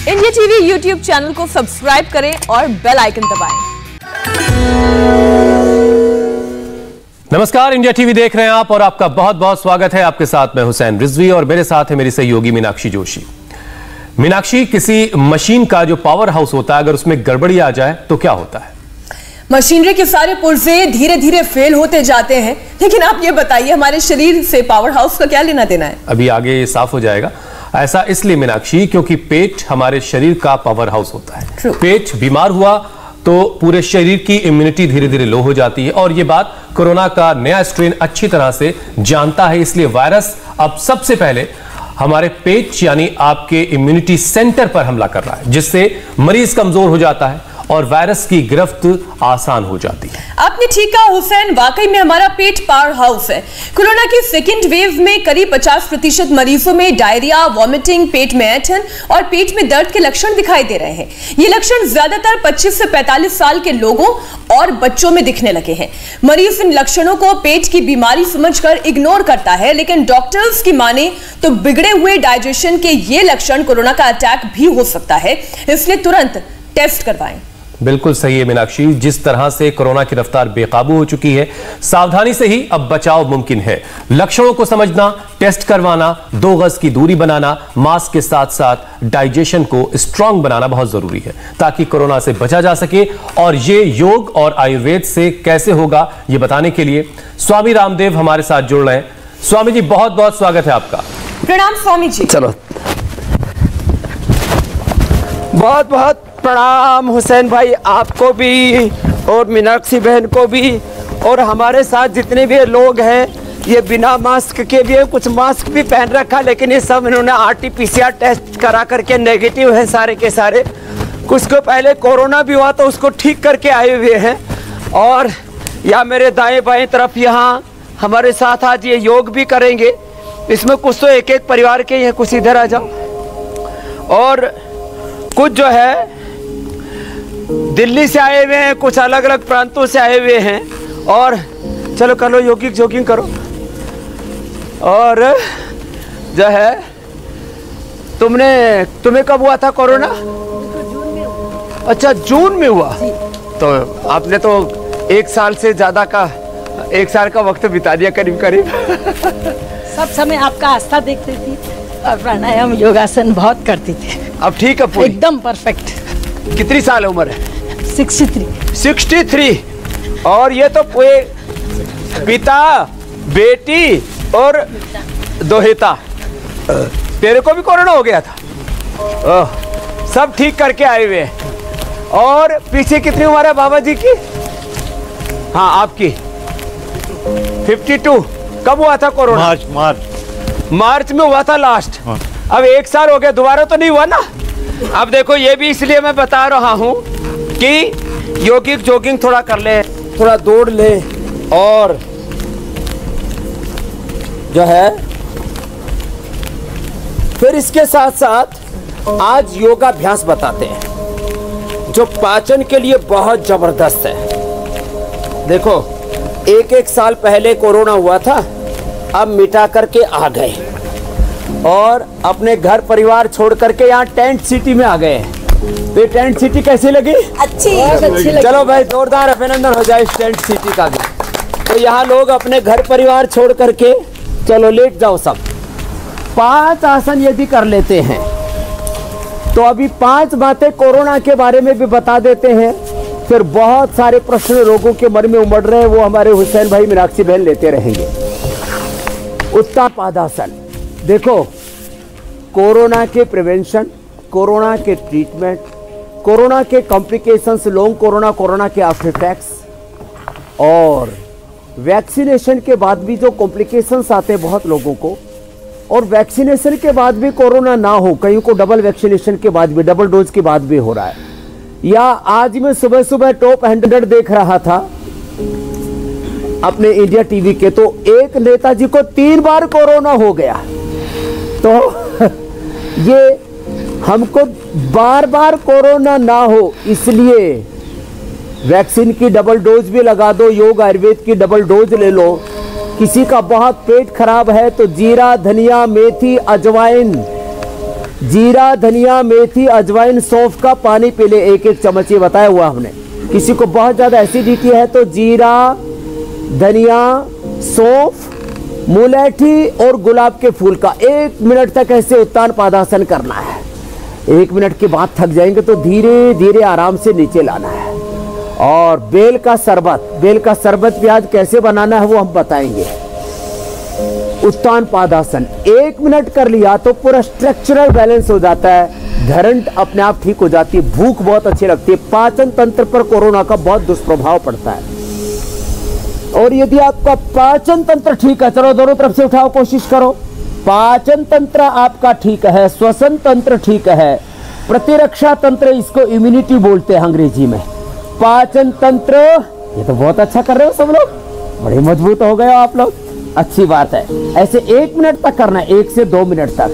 India TV YouTube channel को subscribe करें और बेल आइकन दबाएं। नमस्कार, इंडिया टीवी देख रहे हैं आप और आपका बहुत बहुत स्वागत है। आपके साथ मैं हुसैन रिजवी और मेरे साथ है मेरी सहयोगी मीनाक्षी जोशी। मीनाक्षी, किसी मशीन का जो पावर हाउस होता है, अगर उसमें गड़बड़ी आ जाए तो क्या होता है? मशीनरी के सारे पुर्जे धीरे धीरे फेल होते जाते हैं, लेकिन आप ये बताइए हमारे शरीर से पावर हाउस का क्या लेना देना है? अभी आगे ये साफ हो जाएगा। ऐसा इसलिए मीनाक्षी, क्योंकि पेट हमारे शरीर का पावर हाउस होता है। पेट बीमार हुआ तो पूरे शरीर की इम्यूनिटी धीरे धीरे लो हो जाती है और ये बात कोरोना का नया स्ट्रेन अच्छी तरह से जानता है। इसलिए वायरस अब सबसे पहले हमारे पेट यानी आपके इम्यूनिटी सेंटर पर हमला कर रहा है, जिससे मरीज कमजोर हो जाता है और वायरस की गिरफ्त आसान हो जाती है। आपने ठीक कहा हुसैन, वाकई में हमारा पेट पावर हाउस है। कोरोना की सेकेंड वेव में करीब 50% मरीजों में डायरिया, वॉमिटिंग, पेट में ऐंठन और पेट में दर्द के लक्षण दिखाई दे रहे हैं। ये लक्षण ज्यादातर 25 से 45 साल के लोगों और बच्चों में दिखने लगे हैं। मरीज इन लक्षणों को पेट की बीमारी समझकर इग्नोर करता है, लेकिन डॉक्टर्स की माने तो बिगड़े हुए डाइजेशन के ये लक्षण कोरोना का अटैक भी हो सकता है, इसलिए तुरंत टेस्ट करवाएं। बिल्कुल सही है मीनाक्षी, जिस तरह से कोरोना की रफ्तार बेकाबू हो चुकी है, सावधानी से ही अब बचाव मुमकिन है। लक्षणों को समझना, टेस्ट करवाना, 2 गज की दूरी बनाना, मास्क के साथ साथ डाइजेशन को स्ट्रांग बनाना बहुत जरूरी है ताकि कोरोना से बचा जा सके। और ये योग और आयुर्वेद से कैसे होगा, ये बताने के लिए स्वामी रामदेव हमारे साथ जुड़ रहे हैं। स्वामी जी, बहुत बहुत स्वागत है आपका। प्रणाम स्वामी जी। चलो, बहुत बहुत प्रणाम हुसैन भाई, आपको भी और मीनाक्षी बहन को भी, और हमारे साथ जितने भी लोग हैं। ये बिना मास्क के भी है, कुछ मास्क भी पहन रखा, लेकिन ये सब इन्होंने RT-PCR टेस्ट करा करके नेगेटिव है सारे के सारे। कुछ को पहले कोरोना भी हुआ तो उसको ठीक करके आए हुए हैं। और या मेरे दाएं बाएं तरफ यहाँ हमारे साथ आज ये योग भी करेंगे। इसमें कुछ तो एक एक परिवार के हैं, कुछ इधर आ जाओ, और कुछ जो है दिल्ली से आए हुए हैं, कुछ अलग अलग प्रांतों से आए हुए हैं। और चलो कर लो, जोगिंग करो। और जो है तुम्हें कब हुआ था कोरोना? अच्छा, जून में हुआ। तो आपने तो 1 साल से ज्यादा का 1 साल का वक्त बिता दिया करीब करीब। सब समय आपका आस्था देखती थी और प्राणायाम योगासन बहुत करती थी। अब ठीक है पूरी? एकदम परफेक्ट। कितनी साल उम्र है? 63। और ये तो कोई पिता, बेटी और दोहिता। तेरे को भी कोरोना हो गया था? सब ठीक करके आए हुए हैं। और पीछे कितनी उम्र है बाबा जी की? हाँ, आपकी 52। कब हुआ था कोरोना? मार्च में हुआ था लास्ट। अब 1 साल हो गया, दोबारा तो नहीं हुआ ना? अब देखो, ये भी इसलिए मैं बता रहा हूं कि जोगिंग थोड़ा कर ले, थोड़ा दौड़ ले, और जो है फिर इसके साथ साथ आज योगाभ्यास बताते हैं जो पाचन के लिए बहुत जबरदस्त है। देखो, 1 साल पहले कोरोना हुआ था, अब मिटा करके आ गए और अपने घर परिवार छोड़ करके यहाँ टेंट सिटी में आ गए हैं। तो ये टेंट सिटी कैसी लगी? अच्छी लगी। चलो भाई, जोरदार अभिनंदन हो जाए इस टेंट सिटी का भी। तो यहाँ लोग अपने घर परिवार छोड़ करके, चलो लेट जाओ सब। 5 आसन यदि कर लेते हैं तो अभी 5 बातें कोरोना के बारे में भी बता देते हैं। फिर बहुत सारे प्रश्न लोगों के मन में उमड़ रहे हैं, वो हमारे हुसैन भाई, मीनाक्षी बहन लेते रहेंगे। उत्तापादासन। देखो, कोरोना के प्रिवेंशन, कोरोना के ट्रीटमेंट, कोरोना के कॉम्प्लिकेशंस, लॉन्ग कोरोना के आफ्टर इफेक्ट्स, और वैक्सीनेशन के बाद भी जो कॉम्प्लिकेशंस आते हैं बहुत लोगों को, और वैक्सीनेशन के बाद भी कोरोना ना हो, कहीं को डबल वैक्सीनेशन के बाद भी, डबल डोज के बाद भी हो रहा है। या आज मैं सुबह सुबह टॉप 100 देख रहा था अपने इंडिया टीवी के, तो एक नेताजी को 3 बार कोरोना हो गया। तो ये हमको बार बार कोरोना ना हो, इसलिए वैक्सीन की डबल डोज भी लगा दो, योग आयुर्वेद की डबल डोज ले लो। किसी का बहुत पेट खराब है तो जीरा, धनिया, मेथी, अजवाइन जीरा, धनिया, मेथी, अजवाइन, सौंफ का पानी पी ले 1-1 चम्मच, ये बताया हुआ हमने। किसी को बहुत ज्यादा एसिडिटी है तो जीरा, धनिया, सौंफ, मुलेठी और गुलाब के फूल का 1 मिनट तक ऐसे उत्तान पादासन करना है। 1 मिनट के बाद थक जाएंगे तो धीरे धीरे आराम से नीचे लाना है। और बेल का शरबत भी आज कैसे बनाना है वो हम बताएंगे। उत्तान पादासन 1 मिनट कर लिया तो पूरा स्ट्रक्चरल बैलेंस हो जाता है, धरण अपने आप ठीक हो जाती है, भूख बहुत अच्छी लगती है, पाचन तंत्र पर कोरोना का बहुत दुष्प्रभाव पड़ता है। और यदि आपका पाचन तंत्र ठीक है, चलो दोनों तरफ से उठाओ, कोशिश करो, पाचन तंत्र आपका ठीक है, श्वसन तंत्र ठीक है, प्रतिरक्षा तंत्र, इसको इम्यूनिटी बोलते हैं अंग्रेजी में, पाचन तंत्र, ये तो बहुत अच्छा कर रहे हो सब लोग, बड़े मजबूत हो गए हो आप लोग, अच्छी बात है। ऐसे 1 मिनट तक करना है, 1 से 2 मिनट तक,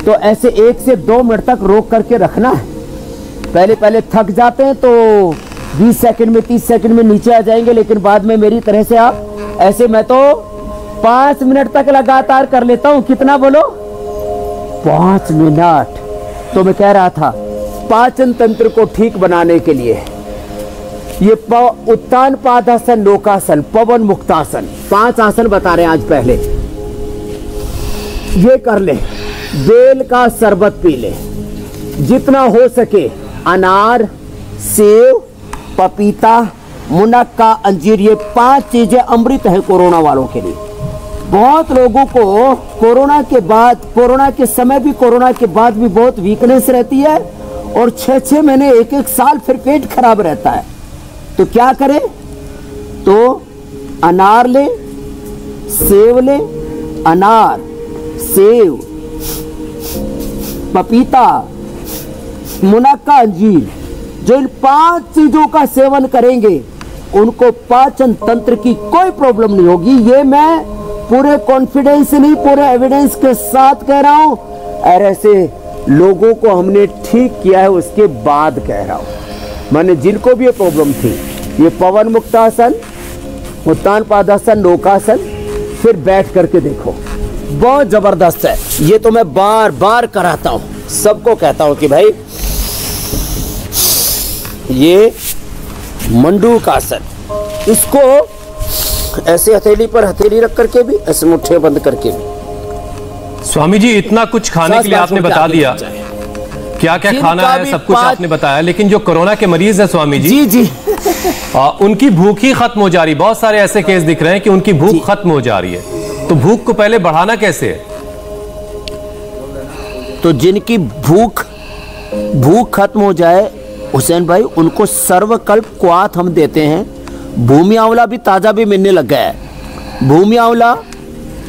तो ऐसे 1 से 2 मिनट तक रोक करके रखना है। पहले थक जाते हैं तो 20 सेकंड में 30 सेकंड में नीचे आ जाएंगे, लेकिन बाद में मेरी तरह से आप ऐसे, मैं तो 5 मिनट तक लगातार कर लेता हूं। कितना बोलो? 5 मिनट। तो मैं कह रहा था पाचन तंत्र को ठीक बनाने के लिए ये उत्तान पादासन, लोकासन, पवन मुक्तासन, 5 आसन बता रहे हैं आज। पहले ये कर ले, बेल का शरबत पी ले, जितना हो सके, अनार, सेव, पपीता, मुनक्का, अंजीर, ये 5 चीजें अमृत है कोरोना वालों के लिए। बहुत लोगों को कोरोना के बाद, कोरोना के समय भी, कोरोना के बाद भी बहुत वीकनेस रहती है और 6-6 महीने, 1-1 साल फिर पेट खराब रहता है। तो क्या करें? तो अनार ले, सेव ले, अनार, सेव, पपीता, मुनक्का, अंजीर, जो इन 5 चीजों का सेवन करेंगे उनको पाचन तंत्र की कोई प्रॉब्लम नहीं होगी। ये मैं पूरे कॉन्फिडेंस से नहीं, पूरे एविडेंस के साथ कह रहा हूं, और ऐसे लोगों को हमने ठीक किया है उसके बाद कह रहा हूं। मैंने जिनको भी ये प्रॉब्लम थी, ये पवन मुक्तासन, उत्तान पादासन, लोकासन, फिर बैठ करके देखो, बहुत जबरदस्त है। ये तो मैं बार बार कराता हूं, सबको कहता हूं कि भाई ये मंडूकासन, इसको ऐसे हथेली पर हथेली रख करके भी, ऐसे मुट्ठे बंद करके भी। स्वामी जी, इतना कुछ खाने के लिए आपने बता दिया, क्या क्या खाना है सब कुछ आपने बताया, लेकिन जो कोरोना के मरीज है स्वामी जी, जी उनकी भूख ही खत्म हो जा रही। बहुत सारे ऐसे केस दिख रहे हैं कि उनकी भूख खत्म हो जा रही है, तो भूख को पहले बढ़ाना कैसे है? तो जिनकी भूख खत्म हो जाए हुसैन भाई, उनको सर्वकल्प क्वाथ हम देते हैं। भूमि आंवला भी ताजा भी मिलने लग गया है। भूमि आंवला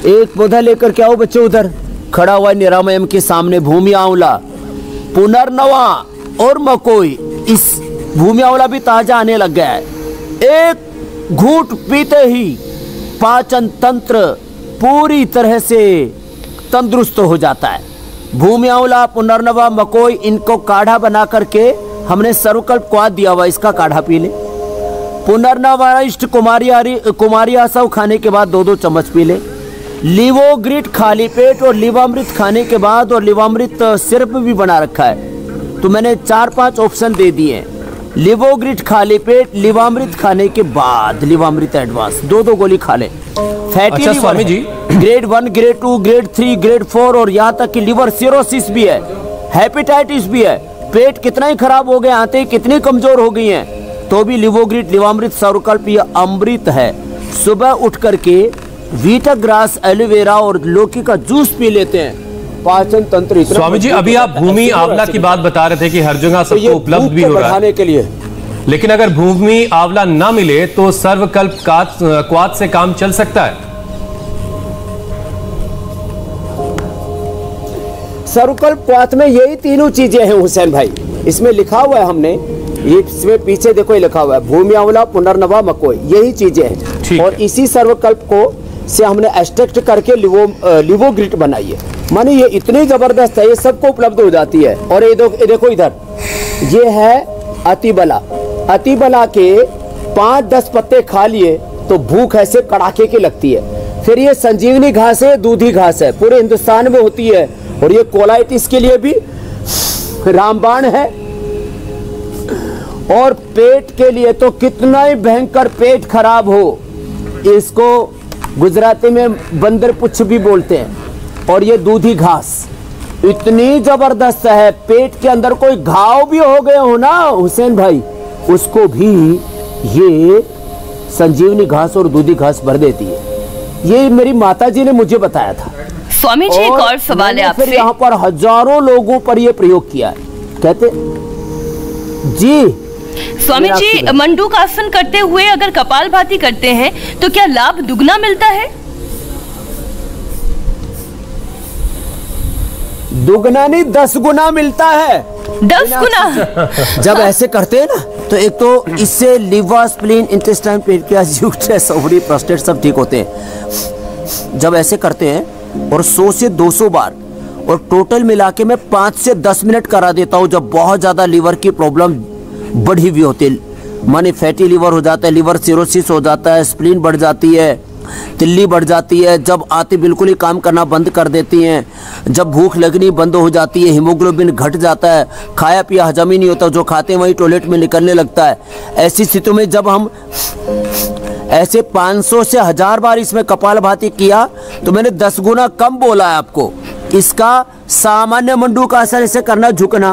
एक पौधा लेकर के आओ बच्चे, उधर खड़ा हुआ है निरामयम के सामने, भूमि आंवला, पुनर्नवा और मकोई, इस भूमि आंवला भी ताजा आने लग गया है। एक घूंट पीते ही पाचन तंत्र पूरी तरह से तंदुरुस्त हो जाता है। भूमि आंवला, पुनर्नवा, मकोई, इनको काढ़ा बना करके हमने सर्वकल्प क्वाथ दिया हुआ, इसका काढ़ा पी ले। पुनर्नवाइष्ट कुमारी आसव खाने के बाद 2-2 चम्मच पी ले। लिवोग्रिट खाली पेट और लिवामृत खाने के बाद, और लिवामृत सिरप भी बना रखा है, तो मैंने 4-5 ऑप्शन दे दिए। लिवोग्रिट खाली पेट, लिवामृत खाने के बाद, लिवामृत एडवांस 2-2 गोली खा ले। फैटी अच्छा Swami ji, grade 1, grade 2, grade 3, grade 4 और यहाँ तक कि लिवर सिरोसिस भी है, हेपेटाइटिस भी है। पेट कितना ही खराब हो गया, आंतें कितनी कमजोर हो गई हैं, तो भी लिवोग्रिट, लिवामृत, सर्वकल्प ये अमृत है। सुबह उठ करके वीटा ग्रास, एलोवेरा और लौकी का जूस पी लेते हैं, पाचन तंत्र। स्वामी जी, अभी आप भूमि आंवला की बात बता रहे थे कि हर जगह सबको उपलब्ध भी हो रहा है के लिए, लेकिन अगर भूमि आंवला ना मिले तो सर्वकल्प क्वाथ से काम चल सकता है? सर्वकल्प क्वाथ में यही तीनों चीजें हैं हुसैन भाई, इसमें लिखा हुआ है हमने, ये इसमें पीछे देखो ये लिखा हुआ है, भूमि आंवला, पुनर्नवा, मकोई, यही चीजें हैं। और इसी सर्वकल्प को से हमने एक्सट्रैक्ट करके लिवोग्रिट बनाई है। माने ये इतनी जबरदस्त है, ये सबको उपलब्ध हो जाती है। और ये देखो इधर, ये है अतिबला। अतिबला के 5-10 पत्ते खा लिए तो भूख ऐसे कड़ाके की लगती है। फिर ये संजीवनी घास है, दूधी घास है, पूरे हिंदुस्तान में होती है और ये कोलाइटिस के लिए भी रामबाण है, और पेट के लिए तो कितना ही भयंकर पेट खराब हो, इसको गुजराती में बंदर पुच्छ भी बोलते हैं। और ये दूधी घास इतनी जबरदस्त है, पेट के अंदर कोई घाव भी हो गए हो ना हुसैन भाई, उसको भी ये संजीवनी घास और दूधी घास भर देती है। ये मेरी माताजी ने मुझे बताया था। स्वामी जी, एक और सवाल है आपसे। फिर यहाँ पर हजारों लोगों पर ये प्रयोग किया है। कहते जी स्वामी जी, मंडूकासन करते हुए अगर कपालभाति करते हैं तो क्या लाभ दुगना मिलता है? दुगना नहीं, 10 गुना मिलता है। 10 गुना? जब ऐसे करते हैं ना, तो एक तो इससे liver, spleen, intestine, pancreas, uterus, ovary, prostate सब ठीक होते हैं। जब ऐसे करते हैं और 100 से 200 बार, और टोटल मिला के मैं 5 से 10 मिनट करा देता हूँ। जब बहुत ज्यादा लिवर की प्रॉब्लम बढ़ी हुई होती है, माने फैटी लिवर हो जाता है, लिवर सिरोसिस हो जाता है, स्प्लीन बढ़ जाती है, तिल्ली बढ़ जाती है, जब आती बिल्कुल ही काम करना बंद कर देती हैं, जब भूख लगनी बंद हो जाती है, हीमोग्लोबिन घट जाता है, खाया पिया हजम ही नहीं होता, जो खाते हैं वही टॉयलेट में निकलने लगता है। ऐसी स्थिति में जब हम ऐसे 500 से 1000 बार इसमें कपालभाति किया, तो मैंने 10 गुना कम बोला है आपको। इसका सामान्य मंडूकासन ऐसे करना, झुकना,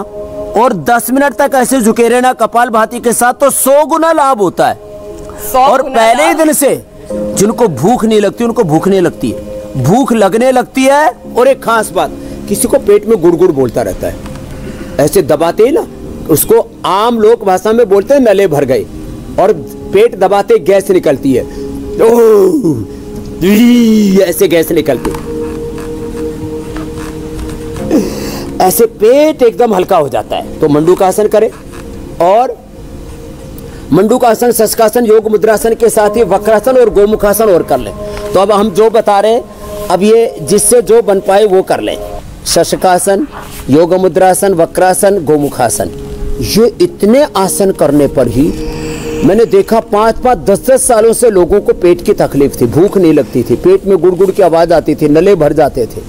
और 10 मिनट तक ऐसे झुके रहना कपालभाति के साथ, तो 100 गुना लाभ होता है। और पहले ही दिन से जिनको भूख नहीं लगती उनको भूख नहीं लगती है, भूख लगने लगती है। और एक खास बात, किसी को पेट में गुड़गुड़ बोलता रहता है, ऐसे दबाते ही ना, उसको आम लोक भाषा में बोलते हैं नले भर गए, और पेट दबाते गैस निकलती है, ऐसे गैस निकलती है, ऐसे पेट एकदम हल्का हो जाता है। तो मंडूकासन करें, और मंडूकासन, शशकासन, योग मुद्रासन के साथ ही वक्रासन और गोमुखासन और कर लें। तो अब हम जो बता रहे हैं, अब ये जिससे जो बन पाए वो कर लें। शशकासन, योग मुद्रासन, वक्रासन, गोमुखासन, ये इतने आसन करने पर ही मैंने देखा 5-5, 10-10 सालों से लोगों को पेट की तकलीफ थी, भूख नहीं लगती थी, पेट में गुड़गुड़ की आवाज आती थी, नले भर जाते थे,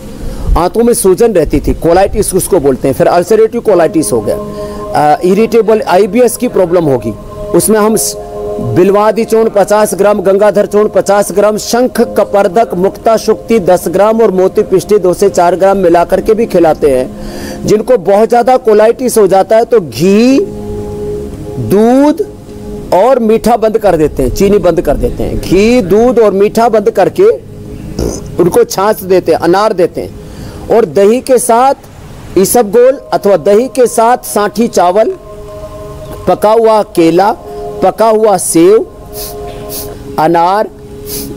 आंतों में सूजन रहती थी, कोलाइटिस उसको बोलते हैं, फिर अल्सरेटिव कोलाइटिस हो गया, इरिटेबल IBS की प्रॉब्लम होगी। उसमें हम बिल्वादी चूर्ण 50 ग्राम, गंगाधर चूर्ण 50 ग्राम, शंख कपर्दक, मुक्ता शुक्ति 10 ग्राम और मोती पिष्टी 2 से 4 ग्राम मिलाकर के भी खिलाते हैं। जिनको बहुत ज्यादा कोलाइटिस हो जाता है तो घी, दूध और मीठा बंद कर देते हैं, चीनी बंद कर देते हैं, घी, दूध और मीठा बंद करके उनको छाछ देते हैं, अनार देते हैं, और दही के साथ इसबगोल अथवा दही के साथ साठी चावल, पका हुआ केला, पका हुआ सेव, अनार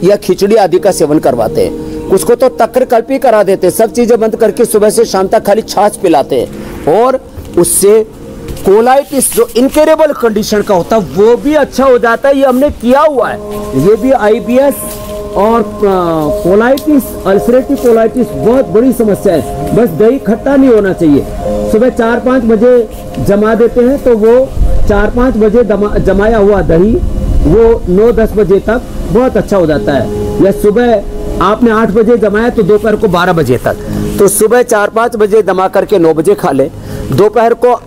या खिचड़ी आदि का सेवन करवाते हैं। कुछ को तो तक्र कल्पी करा देते हैं, सब चीजें बंद करके सुबह से शाम तक खाली छाछ पिलाते हैं, और उससे कोलाइटिस जो इनक्योरेबल कंडीशन का होता है वो भी अच्छा हो जाता है। ये हमने किया हुआ है। ये भी IBS और कोलाइटिस, अल्सरेटिव कोलाइटिस बहुत बड़ी समस्या है। बस दही खट्टा नहीं होना चाहिए। सुबह 4-5 बजे जमा देते हैं तो वो 4-5 बजे जमाया हुआ दही वो 9-10 बजे तक बहुत अच्छा हो जाता है। या सुबह आपने 8 बजे जमाया तो दोपहर को 12 बजे तक, तो सुबह 4-5 बजे जमा करके 9 बजे खा लें, दोपहर को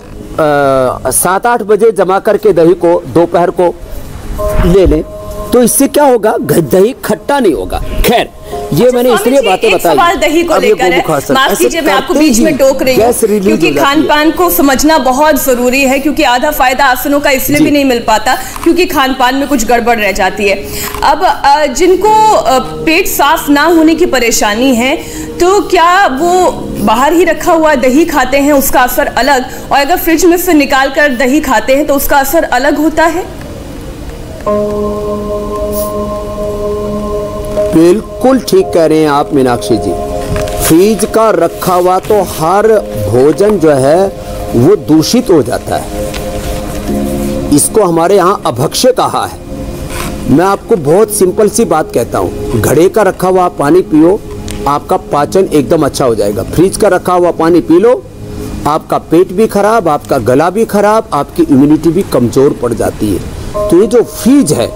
7-8 बजे जमा करके दही को दोपहर को ले लें, तो इससे क्या होगा, दही खट्टा नहीं होगा। खैर, ये मैंने इसलिए बातें बताई। सवाल दही को लेकर है, माफ कीजिए मैं आपको बीच में टोक रही हूँ, क्योंकि खान पान को समझना बहुत जरूरी है, क्योंकि आधा फायदा आसनों का इसलिए भी नहीं मिल पाता क्योंकि खान पान में कुछ गड़बड़ रह जाती है। अब जिनको पेट साफ ना होने की परेशानी है, तो क्या वो बाहर ही रखा हुआ दही खाते हैं उसका असर अलग, और अगर फ्रिज में से निकाल कर दही खाते हैं तो उसका असर अलग होता है? बिल्कुल ठीक कह रहे हैं आप मीनाक्षी जी। फ्रिज का रखा हुआ तो हर भोजन जो है वो दूषित हो जाता है। इसको हमारे यहाँ अभक्ष्य कहा है। मैं आपको बहुत सिंपल सी बात कहता हूँ, घड़े का रखा हुआ पानी पियो, आपका पाचन एकदम अच्छा हो जाएगा। फ्रिज का रखा हुआ पानी पी लो, आपका पेट भी खराब, आपका गला भी खराब, आपकी इम्यूनिटी भी कमजोर पड़ जाती है। तो ये जो फ्रिज है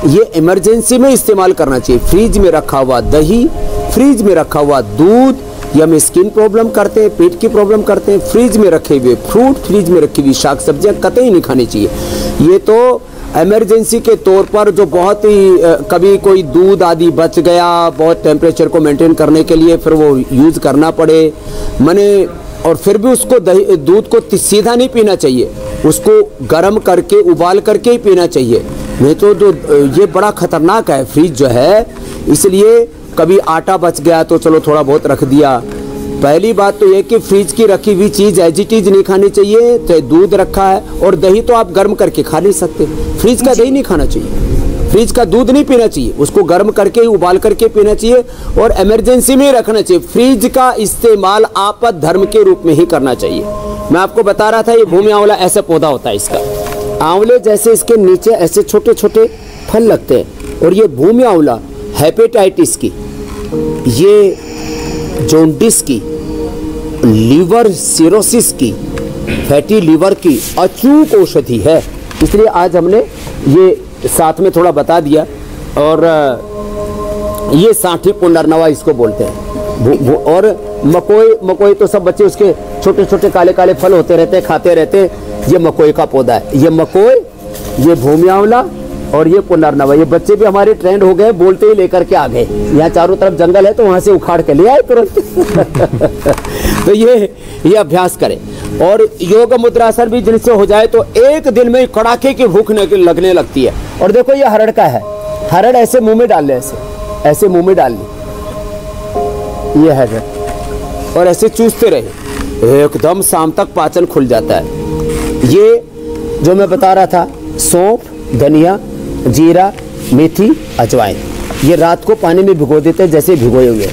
ये इमरजेंसी में इस्तेमाल करना चाहिए। फ्रिज में रखा हुआ दही, फ्रिज में रखा हुआ दूध ये हम स्किन प्रॉब्लम करते हैं, पेट की प्रॉब्लम करते हैं। फ्रिज में रखे हुए फ्रूट, फ्रिज में रखी हुई शाक सब्जियाँ कतई नहीं खानी चाहिए। ये तो इमरजेंसी के तौर पर जो बहुत ही कभी कोई दूध आदि बच गया, बहुत टेम्परेचर को मेंटेन करने के लिए फिर वो यूज़ करना पड़े मैंने, और फिर भी उसको दूध को सीधा नहीं पीना चाहिए, उसको गर्म करके उबाल करके ही पीना चाहिए। नहीं तो जो ये बड़ा ख़तरनाक है फ्रिज जो है। इसलिए कभी आटा बच गया तो चलो थोड़ा बहुत रख दिया। पहली बात तो ये कि फ्रिज की रखी हुई चीज़ एज इट इज नहीं खानी चाहिए। चाहे दूध रखा है, और दही तो आप गर्म करके खा नहीं सकते, फ्रिज का दही नहीं खाना चाहिए, फ्रिज का दूध नहीं पीना चाहिए, उसको गर्म करके ही उबाल करके पीना चाहिए, और इमरजेंसी में रखना चाहिए। फ्रिज का इस्तेमाल आपात धर्म के रूप में ही करना चाहिए। मैं आपको बता रहा था, ये भूमि आंवला ऐसा पौधा होता है, इसका आंवले जैसे इसके नीचे ऐसे छोटे छोटे फल लगते हैं। और ये भूमि आंवला हेपेटाइटिस की, ये जॉन्डिस की, लीवर सिरोसिस की, फैटी लीवर की अचूक औषधि है। इसलिए आज हमने ये साथ में थोड़ा बता दिया। और ये सांठी पुनर्नवा इसको बोलते हैं। और मकोई तो सब बच्चे उसके छोटे छोटे काले काले फल होते रहते हैं, खाते रहते हैं। ये मकोई का पौधा है। ये मकोई, ये भूमि आंवला और ये पुनर्नवा। ये बच्चे भी हमारे ट्रेंड हो गए, बोलते ही लेकर के आ गए। यहाँ चारों तरफ जंगल है तो वहाँ से उखाड़ के ले आए तुरंत। तो ये अभ्यास करें। और योग मुद्रासन भी जिनसे हो जाए तो एक दिन में कड़ाके की भूख लगने लगती है। और देखो ये हरड़ का है, हरड़ ऐसे मुंह में डाल ले, ऐसे मुंह में डाल ली, ये है, और ऐसे चूसते रहे, एकदम शाम तक पाचन खुल जाता है। ये जो मैं बता रहा था, सौंफ, धनिया, जीरा, मेथी, अजवाइन, ये रात को पानी में भिगो देते हैं जैसे भिगोए हुए,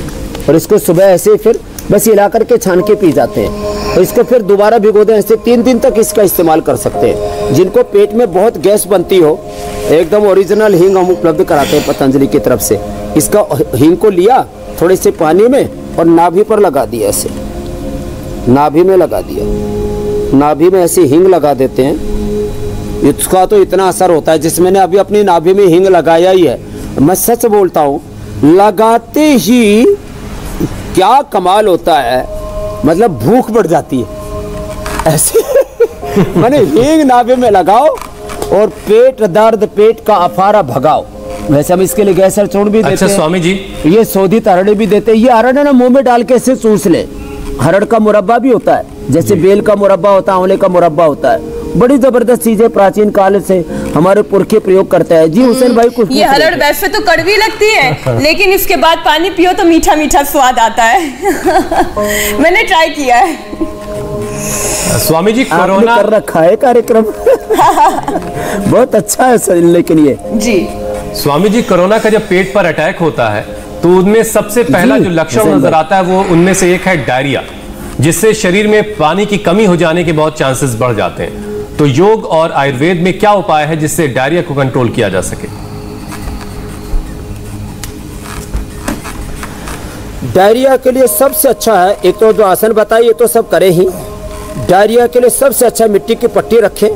और इसको सुबह ऐसे फिर बस हिला करके छान के पी जाते हैं। और इसको फिर दोबारा भिगो दें, ऐसे 3 दिन तक इसका इस्तेमाल कर सकते हैं। जिनको पेट में बहुत गैस बनती हो, एकदम ओरिजिनल हींग हम उपलब्ध कराते हैं पतंजलि की तरफ से। इसका हींग को लिया थोड़े से पानी में और नाभि पर लगा दिया, ऐसे नाभि में लगा दिया, नाभि में ऐसे हींग लगा देते हैं। इसका तो इतना असर होता है, जिसमें मैंने अभी अपनी नाभि में हींग लगाया ही है, मैं सच बोलता हूँ, लगाते ही क्या कमाल होता है, मतलब भूख बढ़ जाती है ऐसे। मैंने हींग नाभि में लगाओ और पेट दर्द, पेट का अफारा भगाओ। वैसे हम इसके लिए गैस चूर्ण भी देते हैं। स्वामी जी, ये शोधित हरड़े भी देते हैं। ये हरड़ है ना, मुंह में डाल के ऐसे चूस ले। हरड़ का मुरब्बा भी होता है, जैसे बेल का मुरब्बा होता है, आंवले का मुरब्बा होता है। बड़ी जबरदस्त चीज है, प्राचीन काल से हमारे पुरखे प्रयोग करते हैं। जी हुसैन भाई, कुछ ये हरड़ वैसे तो कड़वी लगती है, लेकिन इसके बाद पानी पियो तो मीठा मीठा स्वाद आता है। मैंने ट्राई किया है। स्वामी जी, कोरोना कर रखा है कार्यक्रम। बहुत अच्छा है सर, लेकिन ये जी स्वामी जी, कोरोना का जब पेट पर अटैक होता है तो उनमें सबसे पहला जो लक्षण नजर आता है वो उनमें से एक है डायरिया, जिससे शरीर में पानी की कमी हो जाने के बहुत चांसेस बढ़ जाते हैं। तो योग और आयुर्वेद में क्या उपाय है जिससे डायरिया को कंट्रोल किया जा सके? डायरिया के लिए सबसे अच्छा है, एक तो जो आसन बताइए ये तो सब करें ही। डायरिया के लिए सबसे अच्छा मिट्टी की पट्टी रखें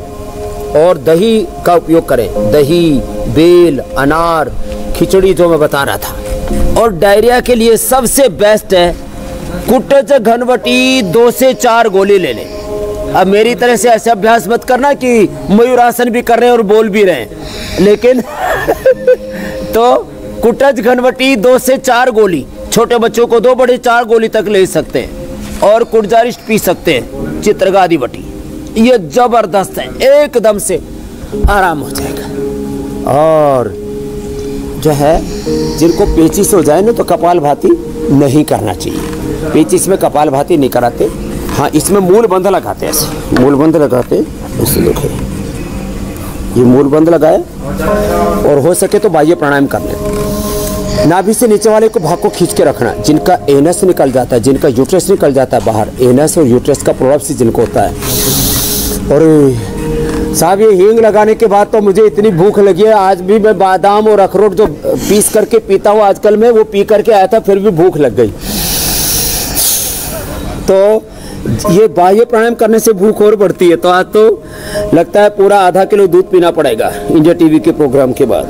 और दही का उपयोग करें। दही, बेल, अनार, खिचड़ी जो मैं बता रहा था। और डायरिया के लिए सबसे बेस्ट है कुटच घनवटी 2 से 4 गोली ले लें। अब मेरी तरह से ऐसे अभ्यास मत करना कि मयूरासन भी कर रहे हैं और बोल भी रहे हैं, लेकिन तो कुटच घनवटी 2 से 4 गोली, छोटे बच्चों को 2, बड़े 4 गोली तक ले सकते हैं। और कुटजारिष्ट पी सकते हैं, चित्रगादी बटी, ये जबरदस्त है, एकदम से आराम हो जाएगा। और जो है जिनको पेचिश हो जाए ना तो कपाल भाती नहीं करना चाहिए। पेचिश में कपाल भाती नहीं कराते। हाँ, इसमें मूल बंध लगाते हैं, ऐसे मूल बंध लगाते हैं। इससे देखिए ये मूल बंध लगाए, और हो सके तो बाह्य प्राणायाम कर लें। नाभि से नीचे वाले को भाग को खींच के रखना। जिनका एनस निकल जाता है, जिनका यूट्रस निकल जाता है बाहर, एनस और यूट्रस का प्रोलप्स जिनको होता है। और साहब ये हींग लगाने के बाद तो मुझे इतनी भूख लगी है, आज भी मैं बादाम और अखरोट जो पीस करके पीता हूँ आजकल मैं, वो पी करके आया था, फिर भी भूख लग गई। तो ये बाह्य प्राणायाम करने से भूख और बढ़ती है। तो आज तो लगता है पूरा आधा किलो दूध पीना पड़ेगा इंडिया टीवी के प्रोग्राम के बाद।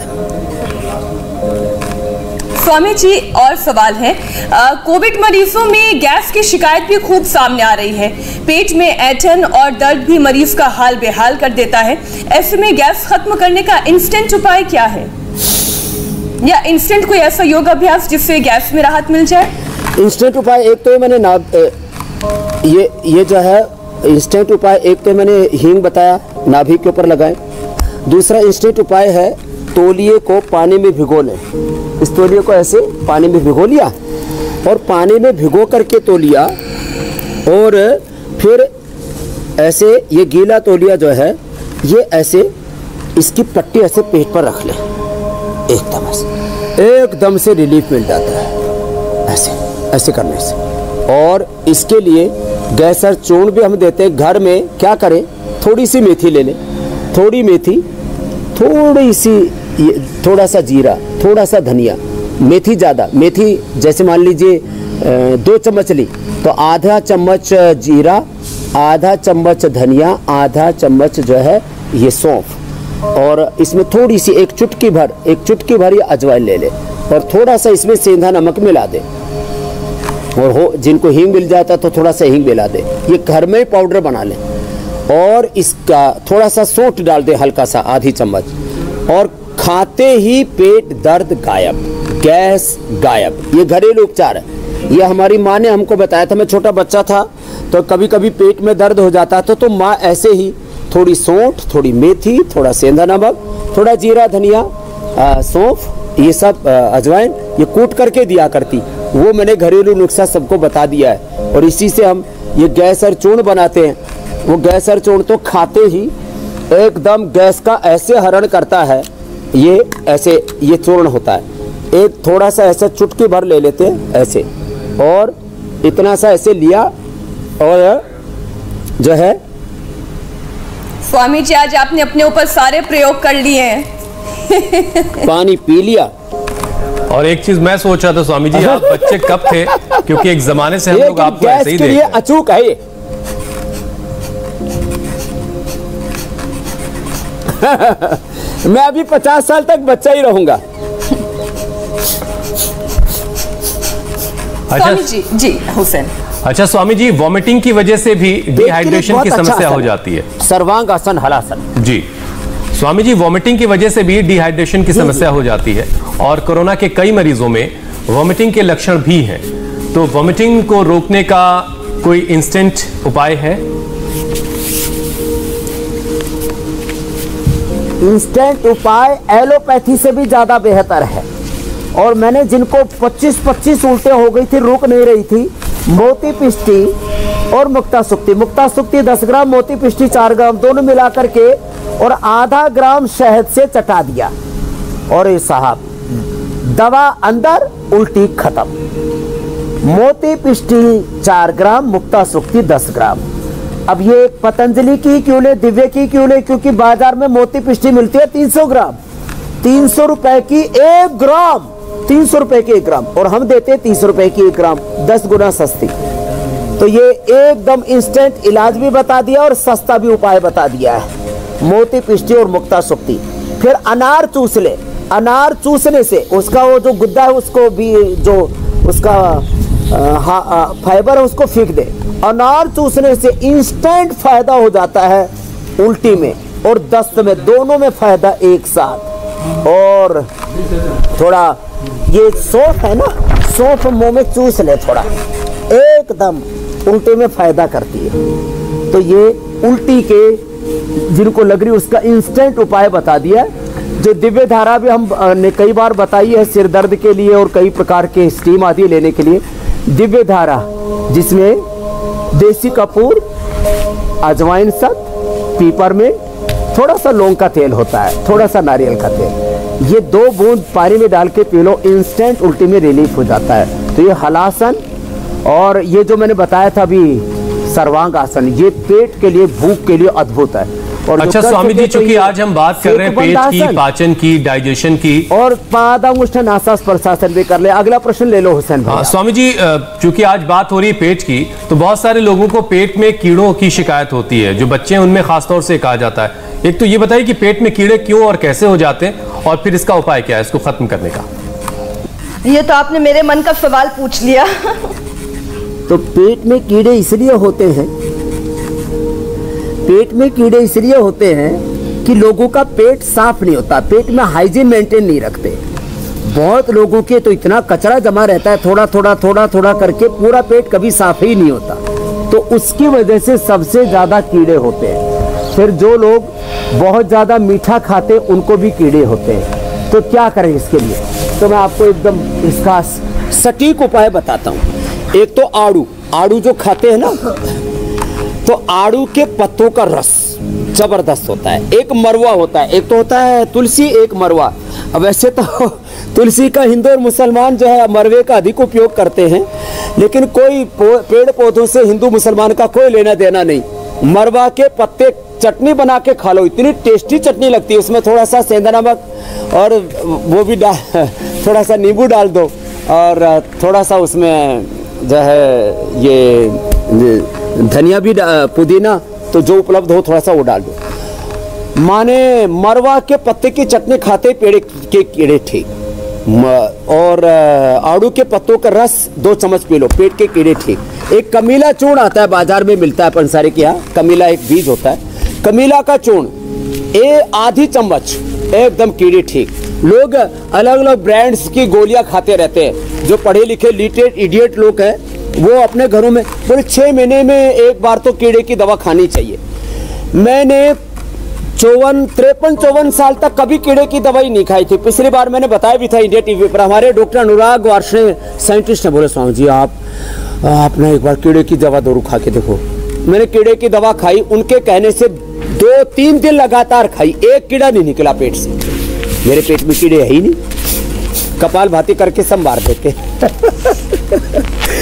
स्वामी जी, और सवाल है, कोविड मरीजों में गैस की शिकायत भी खूब सामने आ रही है। पेट में ऐंठन और दर्द भी मरीज का हाल बेहाल कर देता है। ऐसे में गैस खत्म करने का इंस्टेंट उपाय क्या है, या इंस्टेंट कोई ऐसा योग अभ्यास जिससे गैस में राहत मिल जाए? इंस्टेंट उपाय एक तो मैंने ये जो है इंस्टेंट उपाय, एक तो मैंने हींग बताया, नाभि के ऊपर लगाएं। दूसरा इंस्टेंट उपाय है तौलिए को पानी में भिगो लें। इस तौलिए को ऐसे पानी में भिगो लिया और पानी में भिगो करके तौलिया, और फिर ऐसे ये गीला तौलिया जो है ये ऐसे इसकी पट्टी ऐसे पेट पर रख लें। एकदम से रिलीफ मिल जाता है ऐसे ऐसे करने से। और इसके लिए गैसर चूर्ण भी हम देते हैं। घर में क्या करें, थोड़ी सी मेथी ले लें, थोड़ी मेथी, थोड़ी सी थोड़ा सा जीरा, थोड़ा सा धनिया, मेथी ज़्यादा, मेथी जैसे मान लीजिए 2 चम्मच ली तो आधा चम्मच जीरा, आधा चम्मच धनिया, आधा चम्मच जो है ये सौंफ, और इसमें थोड़ी सी एक चुटकी भर ये अजवाइन ले ले, और थोड़ा सा इसमें सेंधा नमक मिला दे, और हो जिनको हींग मिल जाता तो थोड़ा सा हींग मिला दे। ये घर में पाउडर बना लें, और इसका थोड़ा सा सौंठ डाल दे, हल्का सा आधी चम्मच, और खाते ही पेट दर्द गायब, गैस गायब। ये घरेलू उपचार है। ये हमारी माँ ने हमको बताया था। मैं छोटा बच्चा था तो कभी कभी पेट में दर्द हो जाता था, तो माँ ऐसे ही थोड़ी सौंठ, थोड़ी मेथी, थोड़ा सेंधा नमक, थोड़ा जीरा, धनिया, सौंफ, ये सब अजवाइन, ये कूट करके दिया करती। वो मैंने घरेलू नुस्खा सबको बता दिया है, और इसी से हम ये गैसर चूर्ण बनाते हैं। वो गैसर चूर्ण तो खाते ही एकदम गैस का ऐसे हरण करता है। ये ऐसे ये चूर्ण होता है, एक थोड़ा सा ऐसा चुटकी भर ले लेते हैं ऐसे, और इतना सा ऐसे लिया, और जो है स्वामी जी आज आपने अपने ऊपर सारे प्रयोग कर लिए हैं। पानी पी लिया। और एक चीज मैं सोच रहा था स्वामी जी, आप बच्चे कब थे, क्योंकि एक जमाने से हम लोग आपको ऐसे ही देखते हैं। अचूक है ये। मैं अभी 50 साल तक बच्चा ही रहूंगा। स्वामी जी, जी हुसैन। अच्छा स्वामी जी, वॉमिटिंग की वजह से भी डिहाइड्रेशन की समस्या हो जाती है। सर्वांगासन, हलासन। जी स्वामी जी, वॉमिटिंग की वजह से भी डिहाइड्रेशन की समस्या हो जाती है, और कोरोना के कई मरीजों में वॉमिटिंग के लक्षण भी हैं। तो वॉमिटिंग को रोकने का कोई इंस्टेंट उपाय है? इंस्टेंट उपाय एलोपैथी से भी ज्यादा बेहतर है। और मैंने जिनको 25-25 उल्टे हो गई थी, रुक नहीं रही थी, मोती पिष्टी और मुक्ता सुक्ति, 10 ग्राम, मोती पिष्टी 4 ग्राम, दोनों मिला करके और आधा ग्राम शहद से चटा दिया, और ये साहब दवा अंदर, उल्टी खत्म। मोती पिष्टी 4 ग्राम, मुक्ता सुक्ति 10 ग्राम। अब ये पतंजलि की क्यों ले, दिव्य की क्यों ले, क्योंकि बाजार में मोती पिष्टी मिलती है 300 ग्राम, 300 रुपए की 1 ग्राम, 300 रुपए की 1 ग्राम, और हम देते हैं 30 रुपए की 1 ग्राम, 10 गुना सस्ती। तो ये एकदम इंस्टेंट इलाज भी बता दिया और सस्ता भी उपाय बता दिया है, मोती पिष्टी और मुक्ता सुक्ति। फिर अनार चूस ले, अनार चूसने से उसका वो जो गुद्दा है उसको भी, जो उसका फाइबर है उसको फेंक दे। अनार चूसने से इंस्टेंट फायदा हो जाता है उल्टी में और दस्त में, दोनों में फायदा एक साथ। और थोड़ा ये सौंफ है ना, सौंफ मुंह में चूस ले थोड़ा, एकदम उल्टी में फायदा करती है। तो ये उल्टी के जिनको लग रही उसका इंस्टेंट उपाय बता दिया। जो दिव्य धारा भी हम ने कई बार बताई है सिर दर्द के लिए और कई प्रकार के स्टीम आदि लेने के लिए। दिव्य धारा जिसमें देसी कपूर, अजवाइन सत, पीपर में थोड़ा सा लौंग का तेल होता है, थोड़ा सा नारियल का तेल, ये 2 बूंद पानी में डाल के पी लो, इंस्टेंट उल्टी में रिलीफ हो जाता है। तो ये हलासन और ये जो मैंने बताया था अभी सर्वांग आसन, ये पेट के लिए, भूख के लिए अद्भुत है। और अच्छा स्वामी जी, चूंकि आज हम बात कर रहे हैं पेट की, पाचन की, डाइजेशन की, और पादांगुष्ठ आसन प्रशासन भी कर ले। अगला प्रश्न ले लो हुसैन भाई। स्वामी जी, चूंकि आज बात हो रही है पेट की, तो बहुत सारे लोगों को पेट में कीड़ों की शिकायत होती है, जो बच्चे हैं उनमें खासतौर से कहा जाता है। एक तो ये बताइए कि पेट में कीड़े क्यों और कैसे हो जाते हैं, और फिर इसका उपाय क्या है इसको खत्म करने का? ये तो आपने मेरे मन का सवाल पूछ लिया। तो पेट में कीड़े इसलिए होते हैं, पेट में कीड़े इसलिए होते हैं कि लोगों का पेट साफ नहीं होता, पेट में हाइजीन मेंटेन नहीं रखते। बहुत लोगों के तो इतना कचरा जमा रहता है, थोड़ा थोड़ा करके पूरा पेट कभी साफ ही नहीं होता, तो उसकी वजह से सबसे ज़्यादा कीड़े होते हैं। फिर जो लोग बहुत ज़्यादा मीठा खाते उनको भी कीड़े होते हैं। तो क्या करें इसके लिए? तो मैं आपको एकदम इसका सटीक उपाय बताता हूँ। एक तो आड़ू जो खाते हैं ना, तो आड़ू के पत्तों का रस जबरदस्त होता है। एक मरवा होता है, एक तो होता है तुलसी, एक मरवा। अब वैसे तो तुलसी का हिंदू और मुसलमान जो है मरवे का अधिक उपयोग करते हैं, लेकिन कोई पेड़ पौधों से हिंदू मुसलमान का कोई लेना देना नहीं। मरवा के पत्ते चटनी बना के खा लो, इतनी टेस्टी चटनी लगती है। उसमें थोड़ा सा सेंधा नमक और वो भी थोड़ा सा नींबू डाल दो, और थोड़ा सा उसमें जो है ये धनिया भी, पुदीना तो जो उपलब्ध हो थोड़ा सा वो डाल दो। माने मरवा के पत्ते की चटनी खाते पेड़ के कीड़े ठीक, और आड़ू के पत्तों का रस 2 चम्मच पी लो, पेट के कीड़े ठीक। एक कमीला चूर्ण आता है बाजार में, मिलता है पंसारी के यहाँ। कमीला एक बीज होता है, कमीला का चूर्ण आधी चम्मच, एकदम कीड़े ठीक। लोग अलग अलग ब्रांड्स की गोलियां खाते रहते हैं। जो पढ़े लिखे लिटरेट इडियट लोग हैं वो अपने घरों में पूरे 6 महीने में एक बार तो कीड़े की दवा खानी चाहिए। मैंने 53-54 साल तक कभी कीड़े की दवाई नहीं खाई थी। पिछली बार मैंने बताया भी था इंडिया टीवी पर, हमारे डॉक्टर अनुराग वार्ष्णेय साइंटिस्ट ने बोले, स्वामी जी आप ना एक बार कीड़े की दवा जरूर खा के देखो। मैंने कीड़े की दवा खाई, उनके कहने से 2-3 दिन लगातार खाई, एक कीड़ा नहीं निकला पेट से। मेरे पेट में कीड़े है ही नहीं, कपाल भाती करके सब मार देते।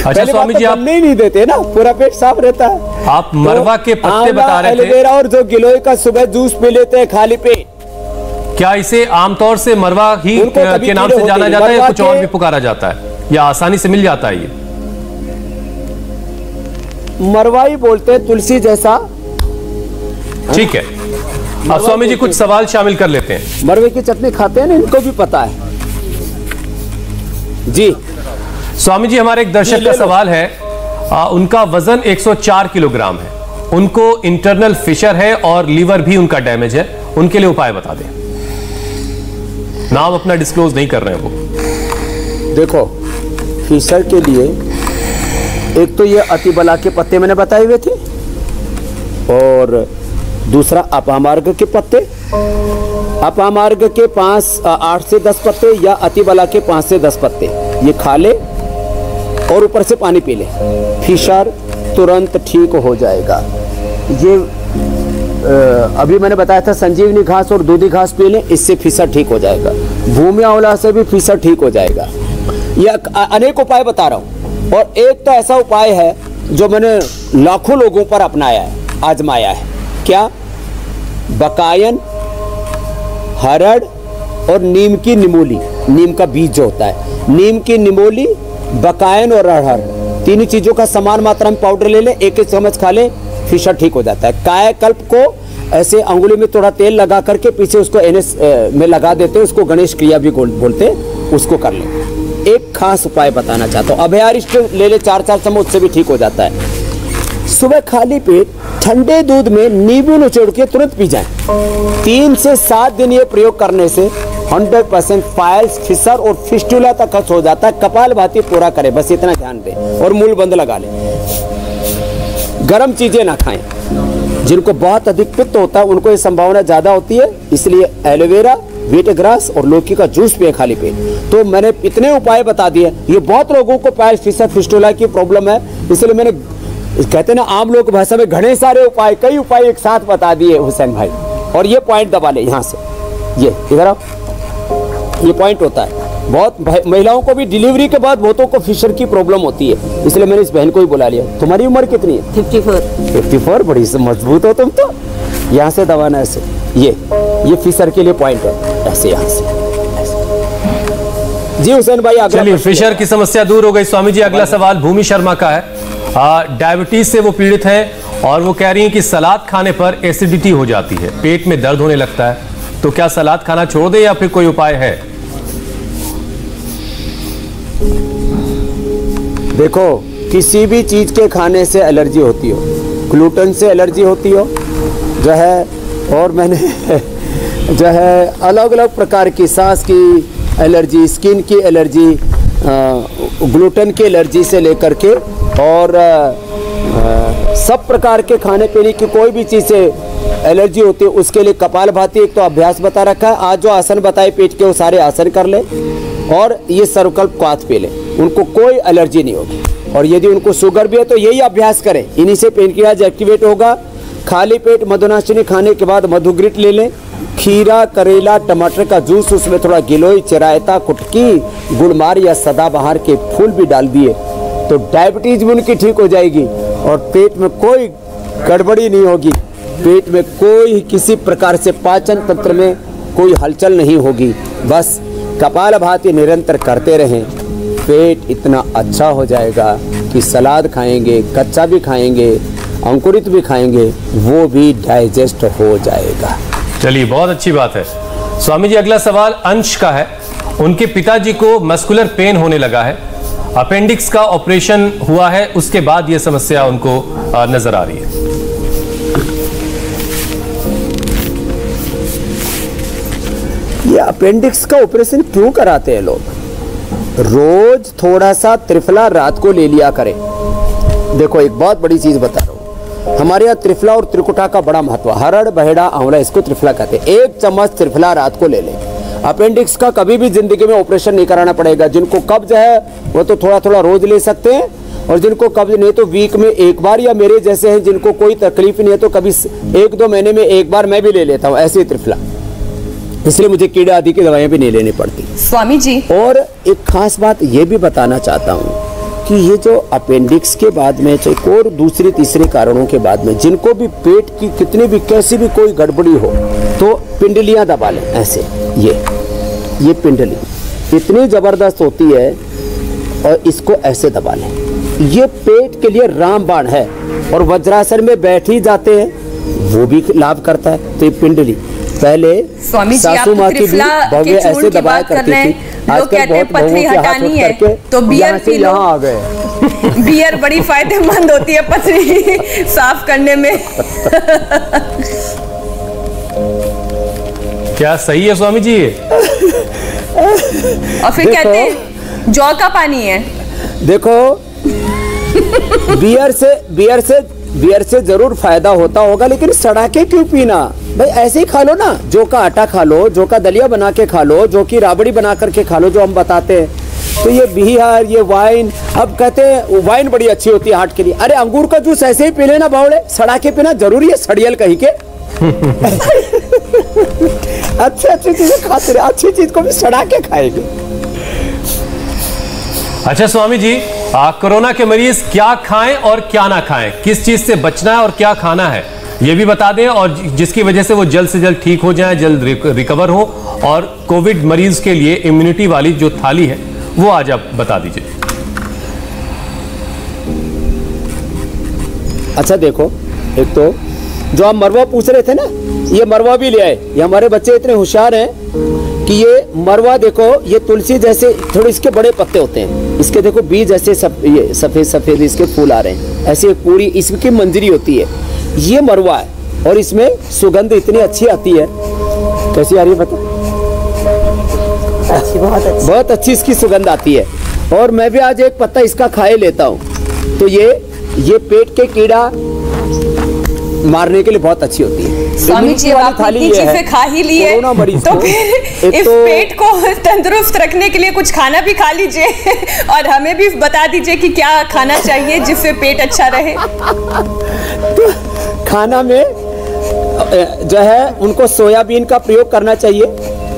अच्छा स्वामी जी, आप नहीं देते ना, पूरा पेट साफ रहता है। आप मरवा के पत्ते बता रहे थे, एलोवेरा और जो गिलोय का सुबह जूस पी लेते हैं खाली पेट। क्या इसे आमतौर से मरवा ही के नाम से जाना जाता है या कुछ और भी पुकारा जाता है, या आसानी से मिल जाता है? ये मरवाई बोलते हैं, तुलसी जैसा। ठीक है, अब स्वामी जी कुछ सवाल शामिल कर लेते हैं। मरवे की चटनी खाते हैं ना, इनको भी पता है जी। स्वामी जी, हमारे एक दर्शक का सवाल है, उनका वजन 104 किलोग्राम है, उनको इंटरनल फिशर है और लीवर भी उनका डैमेज है, उनके लिए उपाय बता दें। नाम अपना डिस्क्लोज नहीं कर रहे हैं वो। देखो, फिशर के लिए एक तो ये अतिबला के पत्ते मैंने बताए हुए थे, और दूसरा अपामार्ग के पत्ते। अपामार्ग के 8 से 10 पत्ते या अतिबला के 5 से 10 पत्ते ये खा ले और ऊपर से पानी पी ले, फिशर तुरंत ठीक हो जाएगा। ये अभी मैंने बताया था संजीवनी घास और दूधी घास पी ले, इससे फिशर ठीक हो जाएगा। भूमि आंवला से भी फिशर ठीक हो जाएगा। ये अनेक उपाय बता रहा हूँ, और एक तो ऐसा उपाय है जो मैंने लाखों लोगों पर अपनाया है, आजमाया है। क्या? बकायन, हरड़ और नीम की निमोली, नीम का बीज जो होता है, नीम की निमोली, बकायन और अरहर, तीनों चीजों का समान मात्रा में पाउडर ले लें, 1-1 चम्मच खा लें, फिशर ठीक हो जाता है। कायाकल्प को ऐसे अंगुली में थोड़ा तेल लगा करके पीछे उसको एनएस में लगा देते हैं, उसको गणेश क्रिया भी बोलते हैं, उसको कर लें। एक खास उपाय बताना चाहता हूँ, अभयारिष्ट ले ले 4-4 चम्मच, उससे भी ठीक हो जाता है। सुबह खाली पेट ठंडे दूध में नींबू निचोड़ के तुरंत पी जाएं। 3 से 7 दिन ये प्रयोग करने से 100% फाइल्स, फिशर और फिस्टुला तक खत्म हो जाता है। कपाल भाती पूरा करे, बस इतना ध्यान दें, और मूल बंद लगा लें। गर्म चीजें ना खाएं, जिनको बहुत अधिक पित्त होता है उनको ये संभावना ज्यादा होती है, इसलिए एलोवेरा, व्हीट ग्रास और लौकी का जूस पिए खाली पेट। तो मैंने इतने उपाय बता दिए। ये बहुत लोगों को पाइल्स, फिशर, फिस्टुला की प्रॉब्लम है, इसलिए मैंने, कहते ना आम लोग भाषा में, घने सारे उपाय, कई उपाय एक साथ बता दिए हुसैन भाई। और ये पॉइंट दबा ले यहाँ से, ये इधर आओ, ये पॉइंट होता है। बहुत महिलाओं को भी डिलीवरी के बाद बहुतों को फिशर की प्रॉब्लम होती है, इसलिए मैंने इस बहन को ही बुला लिया। तुम्हारी उम्र कितनी है? 54। बड़ी से मजबूत हो तुम तो। यहाँ से दबाना ऐसे, ये फिशर के लिए पॉइंट है, ऐसे यहाँ से। जी हुसैन भाई, चलिए, फिशर की समस्या दूर हो गई। स्वामी जी, अगला सवाल भूमि शर्मा का है। डायबिटीज से वो पीड़ित हैं और वो कह रही हैं कि सलाद खाने पर एसिडिटी हो जाती है, पेट में दर्द होने लगता है, तो क्या सलाद खाना छोड़ दे या फिर कोई उपाय है? देखो, किसी भी चीज़ के खाने से एलर्जी होती हो, ग्लूटेन से एलर्जी होती हो जो है, और मैंने जो है अलग अलग प्रकार की सांस की एलर्जी, स्किन की एलर्जी, ग्लूटेन की एलर्जी से लेकर के और सब प्रकार के खाने पीने की कोई भी चीज़ से एलर्जी होती है, उसके लिए कपालभाति एक तो अभ्यास बता रखा है। आज जो आसन बताए पेट के वो सारे आसन कर ले और ये सर्वकल्प क्वाथ पी ले, उनको कोई एलर्जी नहीं होगी। और यदि उनको शुगर भी है तो यही अभ्यास करें, इन्हीं से पेनक्रियाज एक्टिवेट होगा। खाली पेट मधुनाशिनी खाने के बाद मधुग्रिट ले लें, खीरा, करेला, टमाटर का जूस, उसमें थोड़ा गिलोय, चिरायता, कुटकी, गुड़मार या सदाबहार के फूल भी डाल दिए तो डायबिटीज भी उनकी ठीक हो जाएगी और पेट में कोई गड़बड़ी नहीं होगी, पेट में कोई किसी प्रकार से पाचन तंत्र में कोई हलचल नहीं होगी। बस कपालभाति निरंतर करते रहें, पेट इतना अच्छा हो जाएगा कि सलाद खाएंगे, कच्चा भी खाएंगे, अंकुरित भी खाएंगे, वो भी डाइजेस्ट हो जाएगा। चलिए, बहुत अच्छी बात है। स्वामी जी, अगला सवाल अंश का है। उनके पिताजी को मस्कुलर पेन होने लगा है, अपेंडिक्स का ऑपरेशन हुआ है, उसके बाद ये समस्या उनको नजर आ रही है। ये अपेंडिक्स का ऑपरेशन क्यों कराते हैं लोग? रोज थोड़ा सा त्रिफला रात को ले लिया करें। देखो, एक बहुत बड़ी चीज बता रहा हूं, हमारे यहाँ त्रिफला और त्रिकुटा का बड़ा महत्व, हरड़, बहेड़ा, आंवला, इसको त्रिफला कहते हैं। 1 चम्मच त्रिफला रात को ले लें। अपेंडिक्स का कभी भी जिंदगी में ऑपरेशन नहीं कराना पड़ेगा। जिनको कब्ज है वो तो थोड़ा थोड़ा रोज ले सकते हैं, और जिनको कब्ज नहीं तो वीक में एक बार, या मेरे जैसे हैं जिनको कोई तकलीफ नहीं है तो कभी 1-2 महीने में एक बार मैं भी ले लेता हूँ ऐसे ही त्रिफला, इसलिए मुझे कीड़े आदि की दवाइयाँ भी नहीं लेनी पड़ती। स्वामी जी, और एक खास बात ये भी बताना चाहता हूँ कि ये जो अपेंडिक्स के बाद में, चाहे और दूसरे तीसरे कारणों के बाद में, जिनको भी पेट की कितनी भी कैसी भी कोई गड़बड़ी हो तो पिंडलियाँ दबा लें ऐसे। ये पिंडली इतनी ज़बरदस्त होती है और इसको ऐसे दबा लें, ये पेट के लिए रामबाण है। और वज्रासन में बैठ ही जाते हैं, वो भी लाभ करता है। तो ये पिंडली पहले सासू माँ की भी भव्य ऐसे दबाया करती थी, आजकल बहुत पथरी हटानी है तो बियर से यहाँ आ गए। बियर बड़ी फायदेमंद होती है पथरी साफ करने में। क्या सही है स्वामी जी? और फिर कहते हैं जौ का पानी है। देखो, बियर से जरूर फायदा होता होगा, लेकिन सड़ा के क्यों पीना भाई? ऐसे ही खा लो ना, जौ का आटा खा लो, जौ का दलिया बना के खा लो, जौ की राबड़ी बना करके खा लो, जो हम बताते हैं। तो ये बियर, ये वाइन, अब कहते हैं वाइन बड़ी अच्छी होती है हार्ट के लिए। अरे अंगूर का जूस ऐसे ही पी लेना बावड़े, सड़ा के पीना जरूरी है? सड़ियल कहीं के अच्छी चीजें खाते रहे, अच्छी चीज को भी सड़ा के खाएंगे। अच्छा स्वामी जी, कोरोना के मरीज क्या खाएं और क्या ना खाएं, किस चीज से बचना है और क्या खाना है, ये भी बता दें, और जिसकी वजह से वो जल्द से जल्द ठीक हो जाएं, जल्द रिकवर हो। और कोविड मरीज के लिए इम्यूनिटी वाली जो थाली है वो आज आप बता दीजिए। अच्छा देखो, एक तो जो आप मरवा पूछ रहे थे ना, ये मरवा भी ले आए। ये हमारे बच्चे इतने होशियार हैं कि ये मरवा देखो, ये तुलसी जैसे थोड़े इसके बड़े पत्ते होते हैं, इसके देखो बीज ऐसे ये सफेद सफेद इसके फूल आ रहे हैं, ऐसे पूरी इसकी मंजरी होती है। ये मरवा है और इसमें सुगंध इतनी अच्छी आती है। कैसी आ रही है पता? बहुत अच्छी इसकी सुगंध आती है। और मैं भी आज एक पत्ता इसका खाए लेता हूँ, तो ये पेट के कीड़ा मारने के लिए बहुत अच्छी होती है। स्वामी जी, आप इतनी चीजें खा ही ली है तो फिर इस पेट को तंदुरुस्त रखने के लिए कुछ खाना भी खा लीजिए और हमें भी बता दीजिए कि क्या खाना चाहिए जिससे पेट अच्छा रहे। तो खाना में जो है उनको सोयाबीन का प्रयोग करना चाहिए,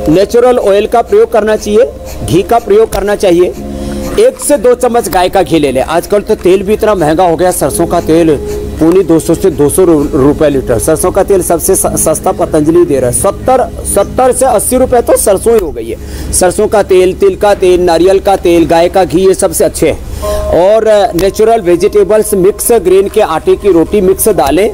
नेचुरल ऑयल का प्रयोग करना चाहिए, घी का प्रयोग करना चाहिए। 1 से 2 चम्मच गाय का घी ले लें। आजकल तो तेल भी इतना महंगा हो गया, सरसों का तेल पौने 200 से 200 रुपए लीटर। सरसों का तेल सबसे सस्ता पतंजलि दे रहा है, 70 से 80 रुपए तो सरसों ही हो गई है। सरसों का तेल, तिल का तेल, नारियल का तेल, गाय का घी, ये सबसे अच्छे हैं। और नेचुरल वेजिटेबल्स, मिक्स ग्रेन के आटे की रोटी मिक्स डालें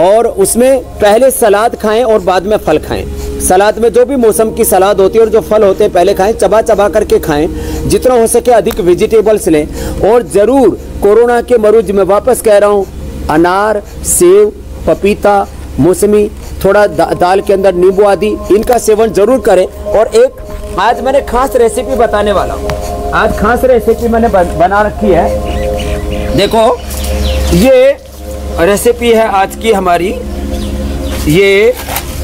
और उसमें पहले सलाद खाएं और बाद में फल खाएं। सलाद में जो भी मौसम की सलाद होती है और जो फल होते हैं पहले खाएं, चबा चबा करके खाएं, जितना हो सके अधिक वेजिटेबल्स लें। और ज़रूर कोरोना के मरूज में वापस कह रहा हूँ, अनार, सेब, पपीता, मौसमी, थोड़ा दाल के अंदर नींबू आदि, इनका सेवन जरूर करें। और एक आज मैंने खास रेसिपी बताने वाला हूँ। आज खास रेसिपी मैंने बना रखी है। देखो ये रेसिपी है आज की हमारी, ये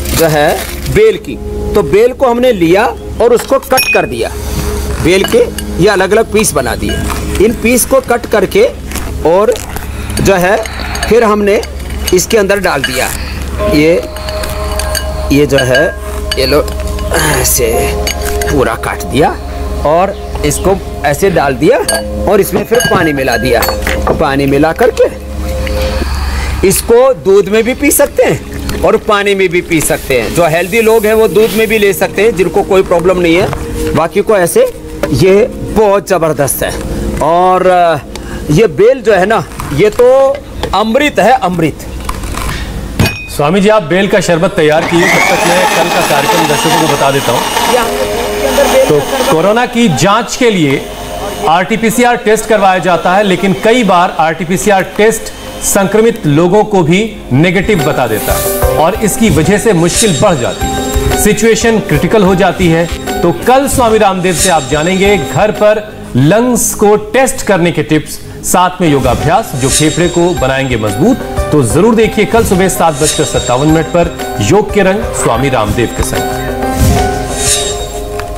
जो है बेल की। तो बेल को हमने लिया और उसको कट कर दिया। बेल के ये अलग अलग पीस बना दिए। इन पीस को कट करके और जो है फिर हमने इसके अंदर डाल दिया। ये जो है ये लो ऐसे पूरा काट दिया और इसको ऐसे डाल दिया और इसमें फिर पानी मिला दिया। पानी मिला करके इसको दूध में भी पी सकते हैं और पानी में भी पी सकते हैं। जो हेल्दी लोग हैं वो दूध में भी ले सकते हैं, जिनको कोई प्रॉब्लम नहीं है। बाकी को ऐसे ये बहुत ज़बरदस्त है। और ये बेल जो है ना, ये तो अमृत है, अमृत। स्वामी जी आप बेल का शरबत तैयार कीजिए, तब तक मैं कल का कार्यक्रम दर्शकों को बता देता हूँ। तो कोरोना की जांच के लिए आरटीपीसीआर टेस्ट करवाया जाता है, लेकिन कई बार आरटीपीसीआर टेस्ट संक्रमित लोगों को भी नेगेटिव बता देता है और इसकी वजह से मुश्किल बढ़ जाती है, सिचुएशन क्रिटिकल हो जाती है। तो कल स्वामी रामदेव से आप जानेंगे घर पर लंग्स को टेस्ट करने के टिप्स, साथ में योगाभ्यास जो फेफड़े को बनाएंगे मजबूत। तो जरूर देखिए कल सुबह 7:57 पर योग के रंग स्वामी रामदेव के संग।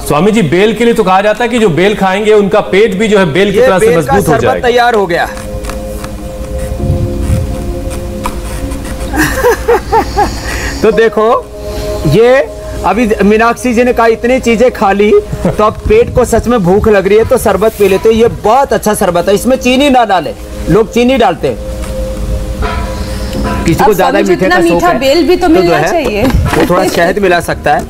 स्वामी जी बेल के लिए तो कहा जाता है कि जो बेल खाएंगे उनका पेट भी जो है बेल की तरह से मजबूत हो जाएगा। तैयार हो गया। तो देखो ये अभी मीनाक्षी जी ने कहा इतनी चीजें खा ली तो अब पेट को सच में भूख लग रही है तो शरबत पी लेते। ये बहुत अच्छा शरबत है, इसमें चीनी ना डाले, लोग चीनी डालते हैं। किसी को ज्यादा मीठे का शौक है बेल भी तो मिलना चाहिए, वो थोड़ा शहद मिला सकता है।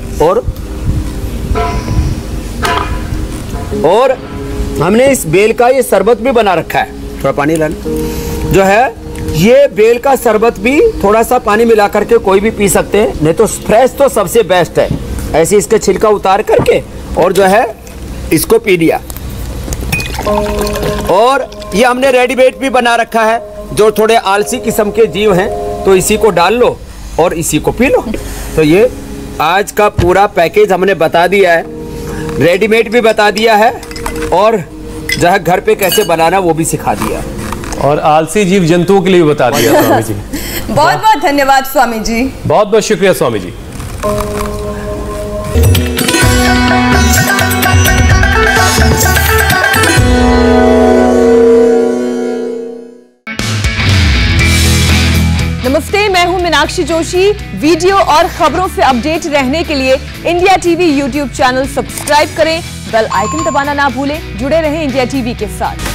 और हमने इस बेल का ये शरबत भी बना रखा है। थोड़ा पानी ला जो है ये बेल का शरबत भी थोड़ा सा पानी मिला करके कोई भी पी सकते हैं, नहीं तो फ्रेश तो सबसे बेस्ट है। ऐसे इसके छिलका उतार करके और जो है इसको पी लिया। और ये हमने रेडीमेड भी बना रखा है, जो थोड़े आलसी किस्म के जीव हैं तो इसी को डाल लो और इसी को पी लो। तो ये आज का पूरा पैकेज हमने बता दिया है, रेडीमेड भी बता दिया है और जो है घर पे कैसे बनाना वो भी सिखा दिया और आलसी जीव जंतुओं के लिए भी बता दिया स्वामी जी। बहुत बहुत धन्यवाद स्वामी जी। बहुत बहुत शुक्रिया स्वामी जी। नमस्ते, मैं हूं मीनाक्षी जोशी। वीडियो और खबरों से अपडेट रहने के लिए India TV YouTube channel subscribe करें, बेल आइकन दबाना ना भूलें। जुड़े रहें इंडिया टीवी के साथ।